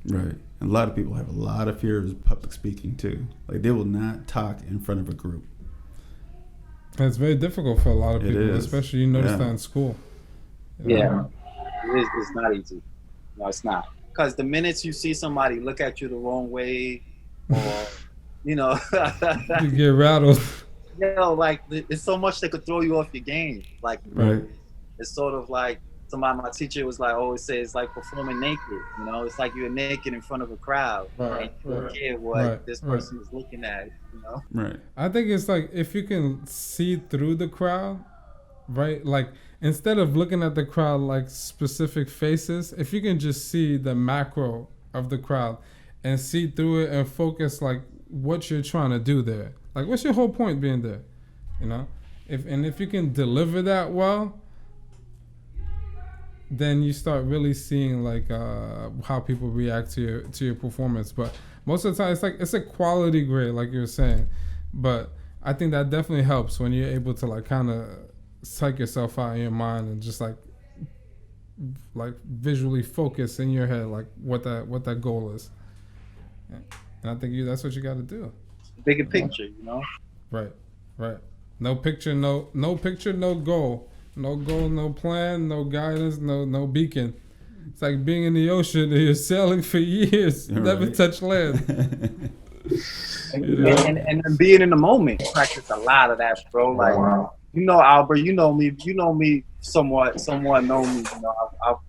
Right. A lot of people have a lot of fear of public speaking too. Like they will not talk in front of a group. It's very difficult for a lot of It people, is. especially you notice that in school. Yeah, it's not easy. No, it's not. Because the minute you see somebody look at you the wrong way, or you know, You get rattled. like it's so much that could throw you off your game. Like Right. it's sort of like my teacher was like always say it's like performing naked. It's like you're naked in front of a crowd, and you don't care what this person is looking at. Right. I think it's like if you can see through the crowd, right? Like instead of looking at the crowd like specific faces, if you can just see the macro of the crowd and see through it and focus like what you're trying to do there. Like what's your whole point being there? If you can deliver that well, then you start really seeing like how people react to your performance. But most of the time it's a quality grade, like you were saying. But I think that definitely helps when you're able to like kind of psych yourself out in your mind and just like visually focus in your head like what that goal is. And I think that's what you got to do. Bigger picture, Right. No picture, no picture, no goal. No goal, no plan, no guidance, no beacon. It's like being in the ocean and you're sailing for years, never touch land. and being in the moment, practice a lot of that, bro. Like Albert, you know me somewhat know me.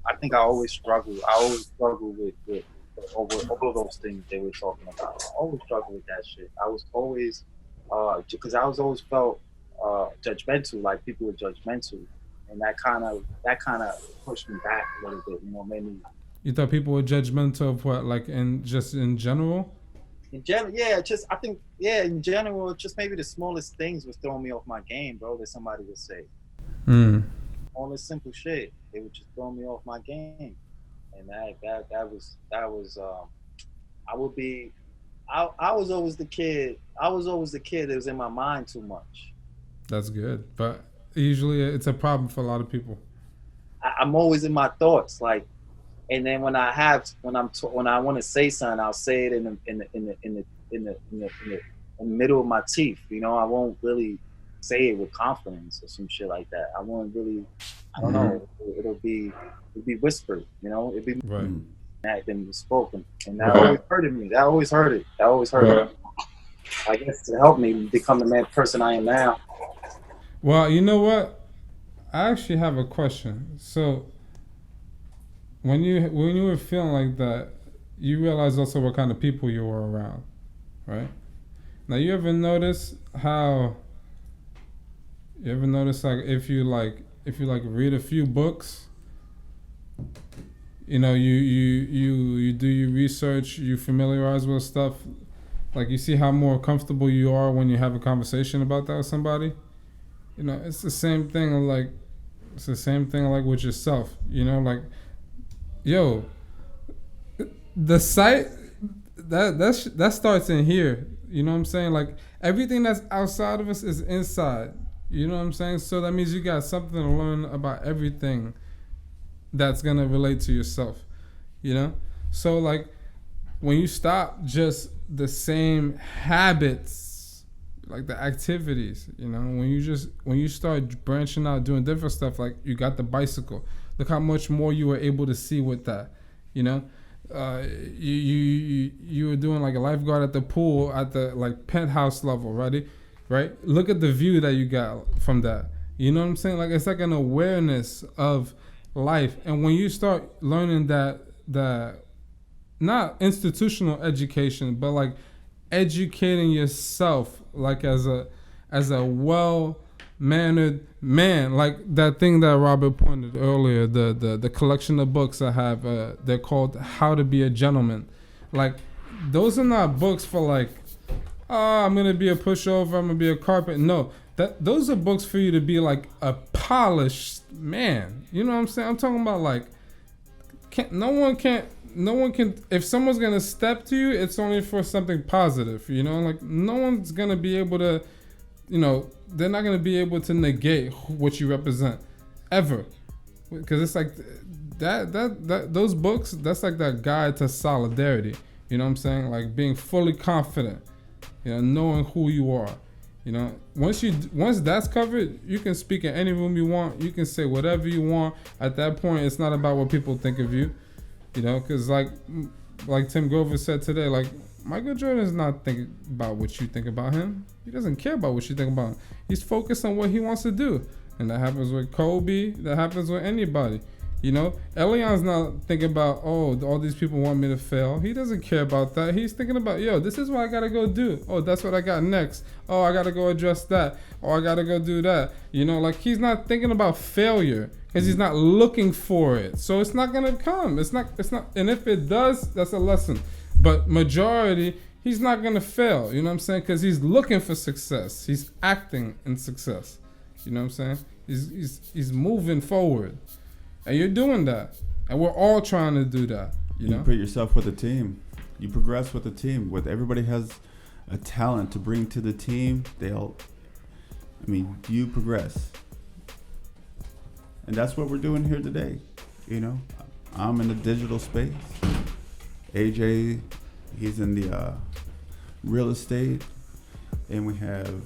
I think I always struggle. With over those things they were talking about. I always struggle with that shit. I was always because I was always felt judgmental, like people were judgmental, and that kind of pushed me back a little bit. Made me. You thought people were judgmental of what, like in general? In general, yeah, I think in general, just maybe the smallest things was throwing me off my game, bro. That somebody would say. All this simple shit, it would just throw me off my game, and that was I was always the kid. I was always the kid that was in my mind too much. That's good, but usually it's a problem for a lot of people. I'm always in my thoughts, like, and then when I want to say something, I'll say it in the middle of my teeth. I won't really say it with confidence or some shit like that. I won't really. I don't know. It'll be whispered. It'll be right. Than spoken, and that always hurted me. That always hurt it. I guess to help me become the person I am now. Well, you know what? I actually have a question. So, when you were feeling like that, you realized also what kind of people you were around, right? Now, you ever notice like if you read a few books, you do your research, you familiarize with stuff, like you see how more comfortable you are when you have a conversation about that with somebody. It's the same thing like with yourself. Like, yo, the sight that starts in here. You know what I'm saying? Like everything that's outside of us is inside. You know what I'm saying? So that means you got something to learn about everything that's gonna relate to yourself. So like when you stop just the same habits, like the activities, when you start branching out, doing different stuff, like you got the bicycle. Look how much more you were able to see with that. You were doing like a lifeguard at the pool at the like penthouse level, right? Look at the view that you got from that. You know what I'm saying? Like it's like an awareness of life, and when you start learning that not institutional education, but like educating yourself, like as a well-mannered man, like that thing that Robert pointed earlier, the collection of books I have, they're called How to Be a Gentleman. Like those are not books for like, I'm gonna be a pushover, I'm gonna be a carpet. No, those are books for you to be like a polished man. You know what I'm saying? I'm talking about like, no one can. If someone's gonna step to you, it's only for something positive. Like no one's gonna be able to, they're not gonna be able to negate what you represent, ever, because it's like those books, that's like that guide to solidarity. You know what I'm saying? Like being fully confident, you know, knowing who you are. You know, once that's covered, you can speak in any room you want. You can say whatever you want. At that point, it's not about what people think of you. You know, because like Tim Grover said today, like Michael Jordan is not thinking about what you think about him. He doesn't care about what you think about him. He's focused on what he wants to do, and that happens with Kobe. That happens with anybody. You know, Elion's not thinking about, oh, all these people want me to fail. He doesn't care about that. He's thinking about, yo, this is what I gotta go do. Oh, that's what I got next. Oh, I gotta go address that. Oh, I gotta go do that. You know, like he's not thinking about failure because he's not looking for it. So it's not gonna come. It's not. And if it does, that's a lesson. But majority, he's not gonna fail. You know what I'm saying? Because he's looking for success. He's acting in success. You know what I'm saying? He's moving forward. And you're doing that. And we're all trying to do that. You know? put yourself with a team. You progress with a team. Everybody has a talent to bring to the team. You progress. And that's what we're doing here today. You know, I'm in the digital space. AJ, he's in the real estate. And we have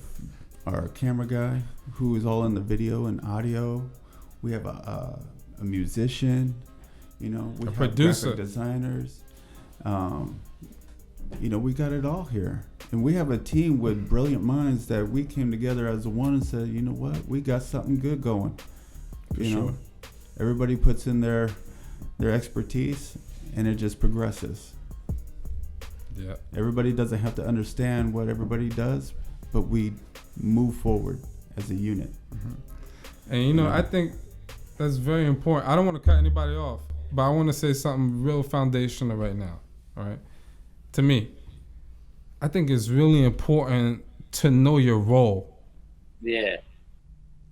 our camera guy who is all in the video and audio. We have a musician, you know, we have producer, graphic designers. You know, we got it all here. And we have a team with brilliant minds that we came together as one and said, you know what, we got something good going. You know, everybody puts in their expertise and it just progresses. Yeah. Everybody doesn't have to understand what everybody does, but we move forward as a unit. Mm-hmm. And you know, I think that's very important. I don't want to cut anybody off, but I want to say something real foundational right now. All right. To me, I think it's really important to know your role. Yeah.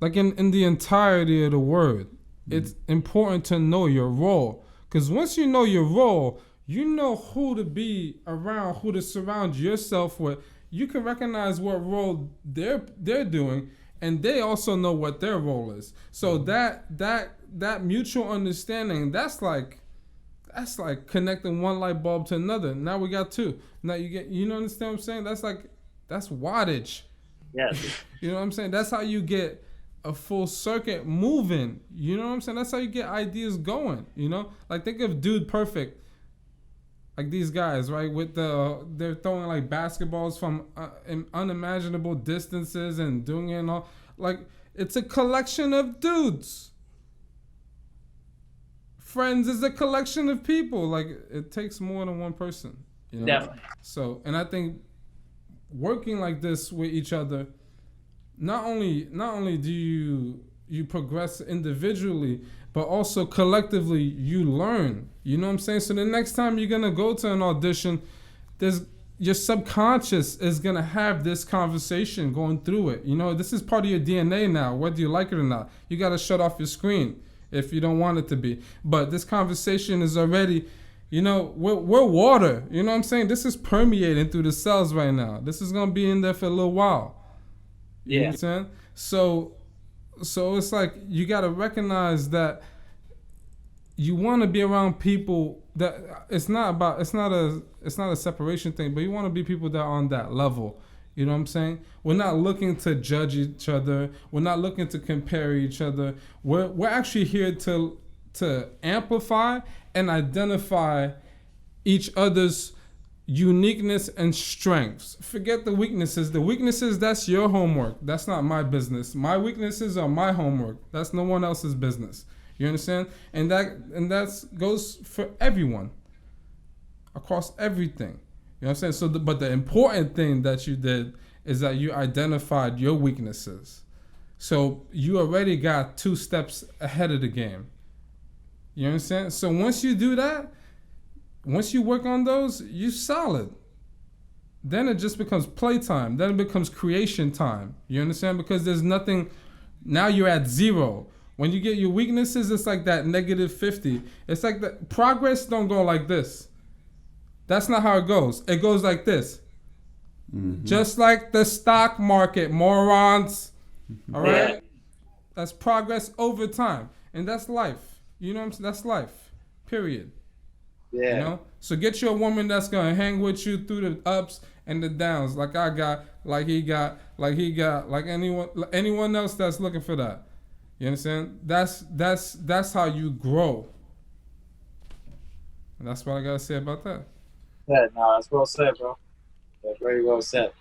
Like in the entirety of the word, it's important to know your role. Because once you know your role, you know who to be around, who to surround yourself with. You can recognize what role they're doing, and they also know what their role is. So that mutual understanding, that's like connecting one light bulb to another. Now we got two. Now you know, understand what I'm saying? That's wattage. Yes. You know what I'm saying? That's how you get a full circuit moving. You know what I'm saying? That's how you get ideas going. You know, like think of Dude Perfect. Like these guys, right? They're throwing like basketballs from unimaginable distances and doing it and all. Like it's a collection of dudes. Friends is a collection of people. Like it takes more than one person. You know? Definitely. So, and I think working like this with each other, not only do you progress individually, but also collectively you learn. You know what I'm saying? So the next time you're gonna go to an audition, your subconscious is gonna have this conversation going through it. You know, this is part of your DNA now, whether you like it or not. You gotta shut off your screen if you don't want it to be. But this conversation is already, you know, we're water. You know what I'm saying? This is permeating through the cells right now. This is gonna be in there for a little while. You know what I'm saying? So it's like you gotta recognize that you want to be around people that it's not a separation thing, but you want to be people that are on that level. You know what I'm saying? We're not looking to judge each other. We're not looking to compare each other. We're actually here to amplify and identify each other's uniqueness and strengths. Forget the weaknesses. The weaknesses, that's your homework. That's not my business. My weaknesses are my homework. That's no one else's business. You understand? And that goes for everyone across everything. You know what I'm saying? So, but the important thing that you did is that you identified your weaknesses. So you already got 2 steps ahead of the game. You understand? So once you do that, once you work on those, you're solid. Then it just becomes playtime. Then it becomes creation time. You understand? Because there's nothing. Now you're at 0. When you get your weaknesses, it's like that -50. It's like the progress don't go like this. That's not how it goes. It goes like this. Mm-hmm. Just like the stock market, morons. All right? That's progress over time. And that's life. You know what I'm saying? That's life. Period. Yeah. You know? So get you a woman that's gonna hang with you through the ups and the downs, like I got, like he got, like anyone else that's looking for that. You understand? That's how you grow. And that's what I gotta say about that. Yeah, no, that's well said, bro. Yeah, very well said.